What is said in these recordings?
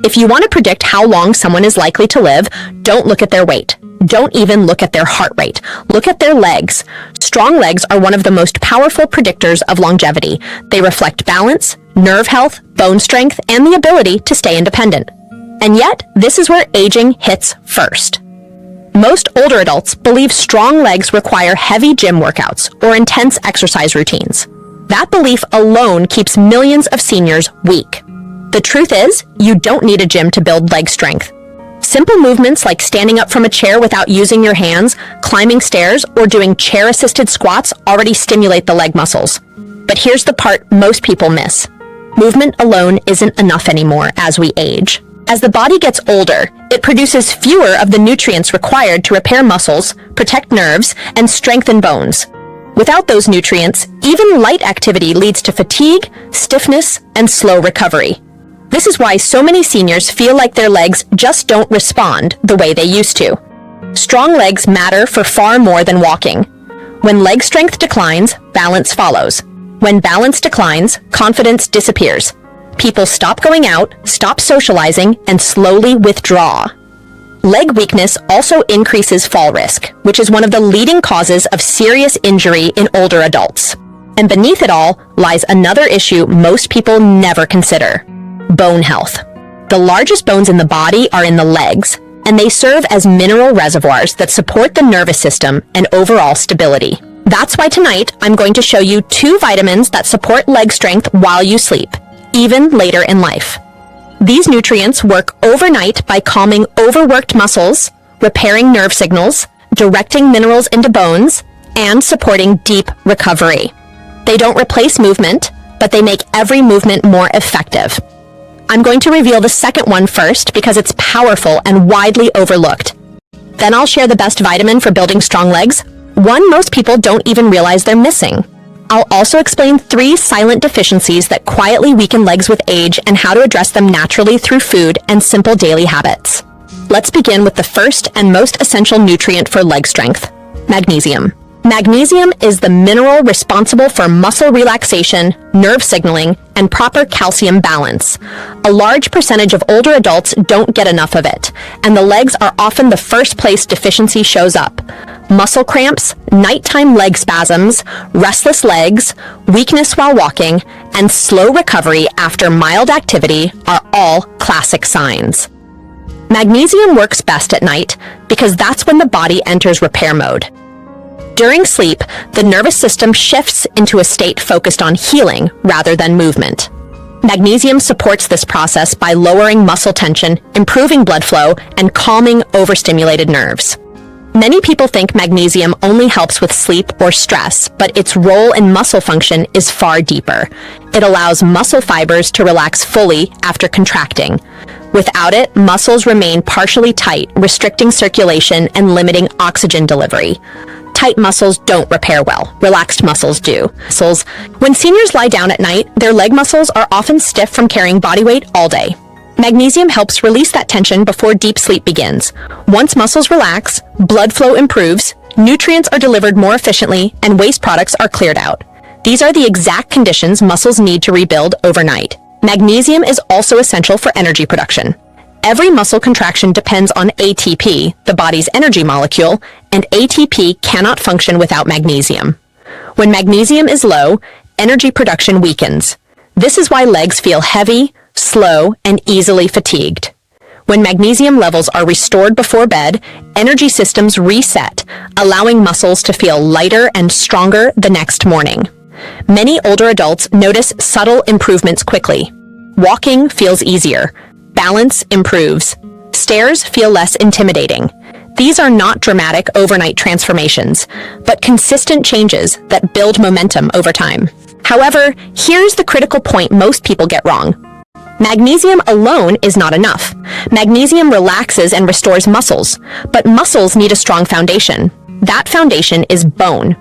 If you want to predict how long someone is likely to live, don't look at their weight. Don't even look at their heart rate. Look at their legs. Strong legs are one of the most powerful predictors of longevity. They reflect balance, nerve health, bone strength, and the ability to stay independent. And yet, this is where aging hits first. Most older adults believe strong legs require heavy gym workouts or intense exercise routines. That belief alone keeps millions of seniors weak. The truth is, you don't need a gym to build leg strength. Simple movements like standing up from a chair without using your hands, climbing stairs, or doing chair-assisted squats already stimulate the leg muscles. But here's the part most people miss. Movement alone isn't enough anymore as we age. As the body gets older, it produces fewer of the nutrients required to repair muscles, protect nerves, and strengthen bones. Without those nutrients, even light activity leads to fatigue, stiffness, and slow recovery. This is why so many seniors feel like their legs just don't respond the way they used to. Strong legs matter for far more than walking. When leg strength declines, balance follows. When balance declines, confidence disappears. People stop going out, stop socializing, and slowly withdraw. Leg weakness also increases fall risk, which is one of the leading causes of serious injury in older adults. And beneath it all lies another issue most people never consider: bone health. The largest bones in the body are in the legs, and they serve as mineral reservoirs that support the nervous system and overall stability. That's why tonight I'm going to show you 2 vitamins that support leg strength while you sleep, even later in life. These nutrients work overnight by calming overworked muscles, repairing nerve signals, directing minerals into bones, and supporting deep recovery. They don't replace movement, but they make every movement more effective. I'm going to reveal the second one first because it's powerful and widely overlooked. Then I'll share the best vitamin for building strong legs, one most people don't even realize they're missing. I'll also explain 3 silent deficiencies that quietly weaken legs with age and how to address them naturally through food and simple daily habits. Let's begin with the first and most essential nutrient for leg strength: magnesium. Magnesium is the mineral responsible for muscle relaxation, nerve signaling, and proper calcium balance. A large percentage of older adults don't get enough of it, and the legs are often the first place deficiency shows up. Muscle cramps, nighttime leg spasms, restless legs, weakness while walking, and slow recovery after mild activity are all classic signs. Magnesium works best at night because that's when the body enters repair mode. During sleep, the nervous system shifts into a state focused on healing rather than movement. Magnesium supports this process by lowering muscle tension, improving blood flow, and calming overstimulated nerves. Many people think magnesium only helps with sleep or stress, but its role in muscle function is far deeper. It allows muscle fibers to relax fully after contracting. Without it, muscles remain partially tight, restricting circulation and limiting oxygen delivery. Tight muscles don't repair well. Relaxed muscles do. When seniors lie down at night, their leg muscles are often stiff from carrying body weight all day. Magnesium helps release that tension before deep sleep begins. Once muscles relax, blood flow improves, nutrients are delivered more efficiently, and waste products are cleared out. These are the exact conditions muscles need to rebuild overnight. Magnesium is also essential for energy production. Every muscle contraction depends on ATP, the body's energy molecule, and ATP cannot function without magnesium. When magnesium is low, energy production weakens. This is why legs feel heavy, slow, and easily fatigued. When magnesium levels are restored before bed, energy systems reset, allowing muscles to feel lighter and stronger the next morning. Many older adults notice subtle improvements quickly. Walking feels easier. Balance improves. Stairs feel less intimidating. These are not dramatic overnight transformations, but consistent changes that build momentum over time. However, here's the critical point most people get wrong. Magnesium alone is not enough. Magnesium relaxes and restores muscles, but muscles need a strong foundation. That foundation is bone.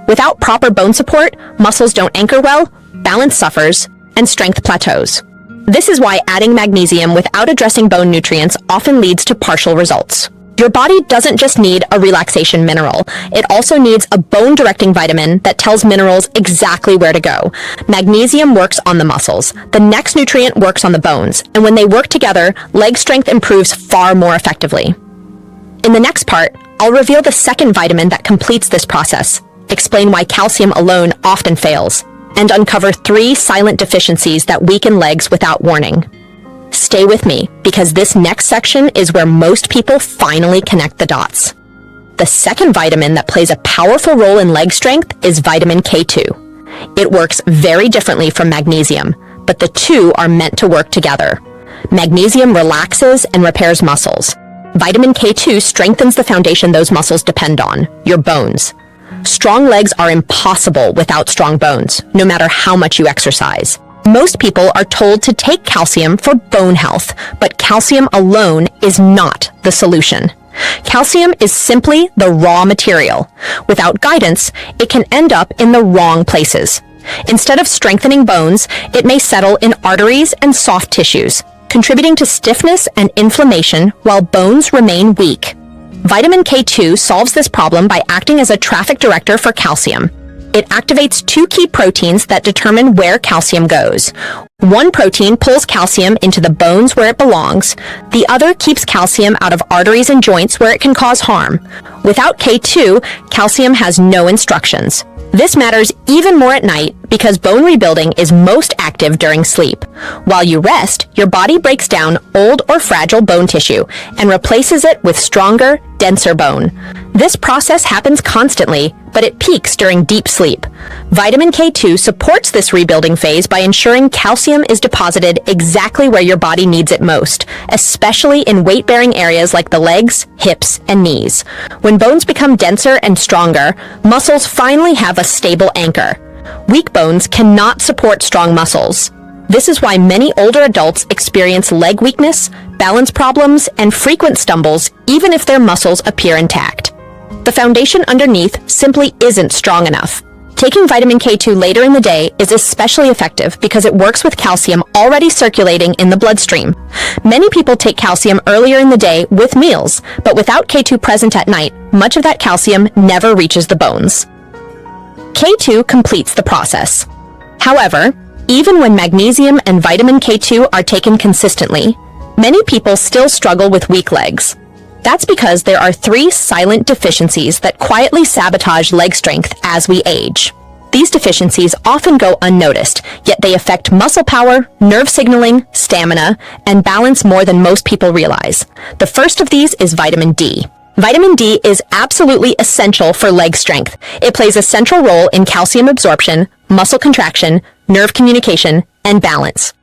Without proper bone support, muscles don't anchor well, balance suffers, and strength plateaus. This is why adding magnesium without addressing bone nutrients often leads to partial results. Your body doesn't just need a relaxation mineral. It also needs a bone-directing vitamin that tells minerals exactly where to go. Magnesium works on the muscles. The next nutrient works on the bones. And when they work together, leg strength improves far more effectively. In the next part, I'll reveal the second vitamin that completes this process, explain why calcium alone often fails, and uncover 3 silent deficiencies that weaken legs without warning. Stay with me, because this next section is where most people finally connect the dots. The second vitamin that plays a powerful role in leg strength is vitamin K2. It works very differently from magnesium, but the two are meant to work together. Magnesium relaxes and repairs muscles. Vitamin K2 strengthens the foundation those muscles depend on, your bones. Strong legs are impossible without strong bones, no matter how much you exercise. Most people are told to take calcium for bone health, but calcium alone is not the solution. Calcium is simply the raw material. Without guidance, it can end up in the wrong places. Instead of strengthening bones, it may settle in arteries and soft tissues, contributing to stiffness and inflammation while bones remain weak. Vitamin K2 solves this problem by acting as a traffic director for calcium. It activates 2 key proteins that determine where calcium goes. One protein pulls calcium into the bones where it belongs. The other keeps calcium out of arteries and joints where it can cause harm. Without K2, calcium has no instructions. This matters even more at night because bone rebuilding is most active during sleep. While you rest, your body breaks down old or fragile bone tissue and replaces it with stronger, denser bone. This process happens constantly, but it peaks during deep sleep. Vitamin K2 supports this rebuilding phase by ensuring calcium is deposited exactly where your body needs it most, especially in weight-bearing areas like the legs, hips, and knees. When bones become denser and stronger, muscles finally have a stable anchor. Weak bones cannot support strong muscles. This is why many older adults experience leg weakness, balance problems, and frequent stumbles even if their muscles appear intact. The foundation underneath simply isn't strong enough. Taking vitamin K2 later in the day is especially effective because it works with calcium already circulating in the bloodstream. Many people take calcium earlier in the day with meals, but without K2 present at night, much of that calcium never reaches the bones. K2 completes the process. However, even when magnesium and vitamin K2 are taken consistently, many people still struggle with weak legs. That's because there are 3 silent deficiencies that quietly sabotage leg strength as we age. These deficiencies often go unnoticed, yet they affect muscle power, nerve signaling, stamina, and balance more than most people realize. The first of these is vitamin D. Vitamin D is absolutely essential for leg strength. It plays a central role in calcium absorption, muscle contraction, nerve communication, and balance.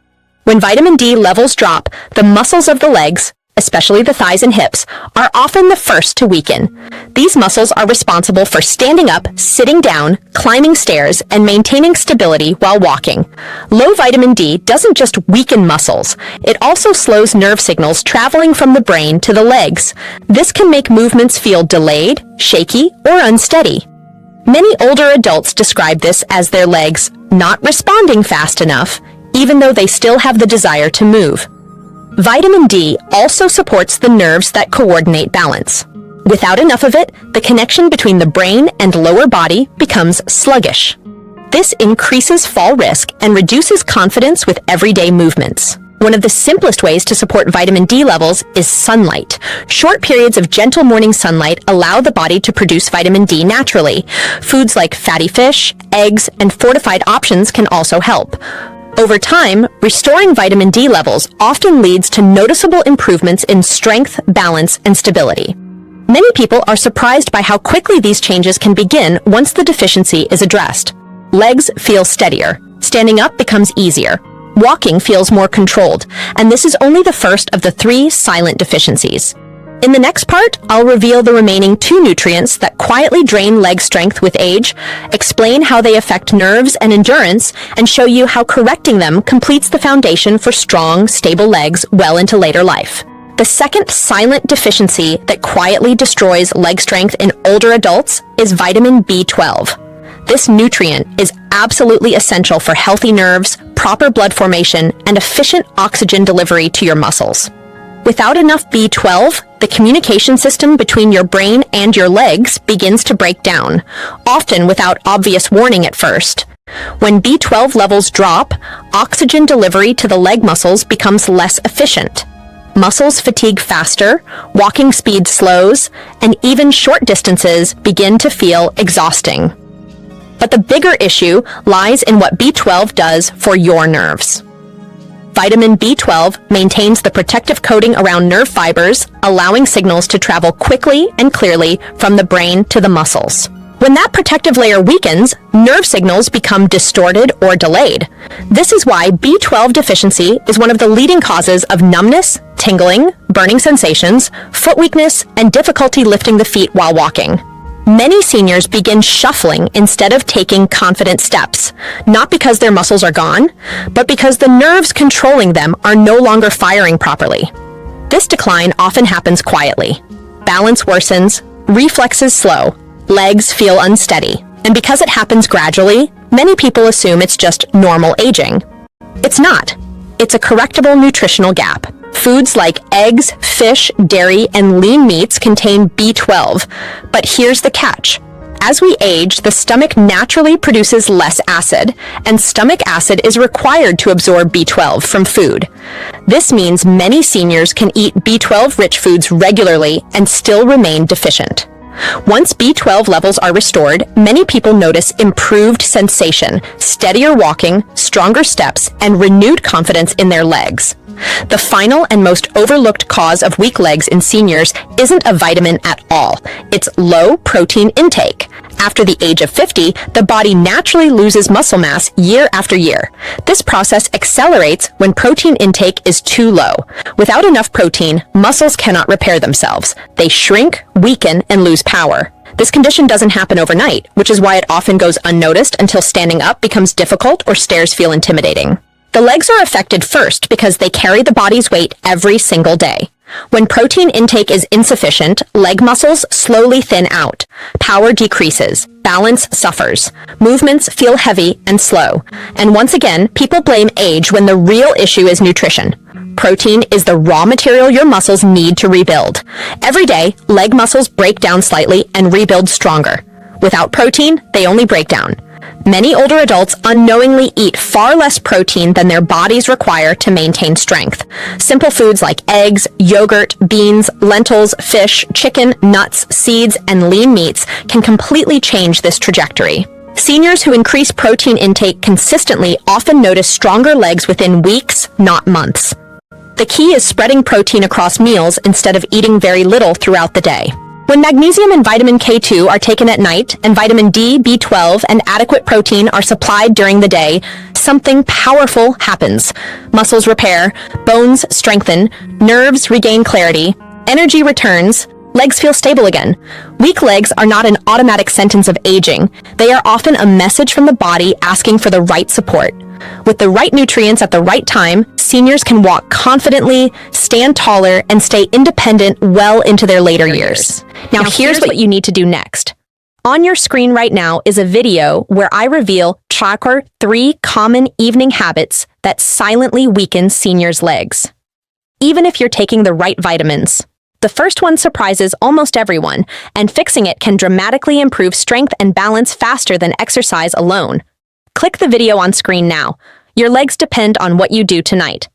When vitamin D levels drop, the muscles of the legs, especially the thighs and hips, are often the first to weaken. These muscles are responsible for standing up, sitting down, climbing stairs, and maintaining stability while walking. Low vitamin D doesn't just weaken muscles, it also slows nerve signals traveling from the brain to the legs. This can make movements feel delayed, shaky, or unsteady. Many older adults describe this as their legs not responding fast enough, even though they still have the desire to move. Vitamin D also supports the nerves that coordinate balance. Without enough of it, the connection between the brain and lower body becomes sluggish. This increases fall risk and reduces confidence with everyday movements. One of the simplest ways to support vitamin D levels is sunlight. Short periods of gentle morning sunlight allow the body to produce vitamin D naturally. Foods like fatty fish, eggs, and fortified options can also help. Over time, restoring vitamin D levels often leads to noticeable improvements in strength, balance, and stability. Many people are surprised by how quickly these changes can begin once the deficiency is addressed. Legs feel steadier, standing up becomes easier, walking feels more controlled, and this is only the first of the 3 silent deficiencies. In the next part, I'll reveal the remaining 2 nutrients that quietly drain leg strength with age, explain how they affect nerves and endurance, and show you how correcting them completes the foundation for strong, stable legs well into later life. The second silent deficiency that quietly destroys leg strength in older adults is vitamin B12. This nutrient is absolutely essential for healthy nerves, proper blood formation, and efficient oxygen delivery to your muscles. Without enough B12, the communication system between your brain and your legs begins to break down, often without obvious warning at first. When B12 levels drop, oxygen delivery to the leg muscles becomes less efficient. Muscles fatigue faster, walking speed slows, and even short distances begin to feel exhausting. But the bigger issue lies in what B12 does for your nerves. Vitamin B12 maintains the protective coating around nerve fibers, allowing signals to travel quickly and clearly from the brain to the muscles. When that protective layer weakens, nerve signals become distorted or delayed. This is why B12 deficiency is one of the leading causes of numbness, tingling, burning sensations, foot weakness, and difficulty lifting the feet while walking. Many seniors begin shuffling instead of taking confident steps, not because their muscles are gone, but because the nerves controlling them are no longer firing properly. This decline often happens quietly. Balance worsens, reflexes slow, legs feel unsteady, and because it happens gradually, many people assume it's just normal aging. It's not. It's a correctable nutritional gap. Foods like eggs, fish, dairy, and lean meats contain B12. But here's the catch. As we age, the stomach naturally produces less acid, and stomach acid is required to absorb B12 from food. This means many seniors can eat B12-rich foods regularly and still remain deficient. Once B12 levels are restored, many people notice improved sensation, steadier walking, stronger steps, and renewed confidence in their legs. The final and most overlooked cause of weak legs in seniors isn't a vitamin at all. It's low protein intake. After the age of 50, the body naturally loses muscle mass year after year. This process accelerates when protein intake is too low. Without enough protein, muscles cannot repair themselves. They shrink, weaken, and lose power. This condition doesn't happen overnight, which is why it often goes unnoticed until standing up becomes difficult or stairs feel intimidating. The legs are affected first because they carry the body's weight every single day. When protein intake is insufficient, leg muscles slowly thin out. Power decreases. Balance suffers. Movements feel heavy and slow. And once again, people blame age when the real issue is nutrition. Protein is the raw material your muscles need to rebuild. Every day, leg muscles break down slightly and rebuild stronger. Without protein, they only break down. Many older adults unknowingly eat far less protein than their bodies require to maintain strength. Simple foods like eggs, yogurt, beans, lentils, fish, chicken, nuts, seeds, and lean meats can completely change this trajectory. Seniors who increase protein intake consistently often notice stronger legs within weeks, not months. The key is spreading protein across meals instead of eating very little throughout the day. When magnesium and vitamin K2 are taken at night, and vitamin D, B12, and adequate protein are supplied during the day, something powerful happens. Muscles repair, bones strengthen, nerves regain clarity, energy returns, legs feel stable again. Weak legs are not an automatic sentence of aging. They are often a message from the body asking for the right support. With the right nutrients at the right time, seniors can walk confidently, stand taller, and stay independent well into their later years. Now here's what you need to do next. On your screen right now is a video where I reveal 3 common evening habits that silently weaken seniors' legs. Even if you're taking the right vitamins. The first one surprises almost everyone, and fixing it can dramatically improve strength and balance faster than exercise alone. Click the video on screen now. Your legs depend on what you do tonight.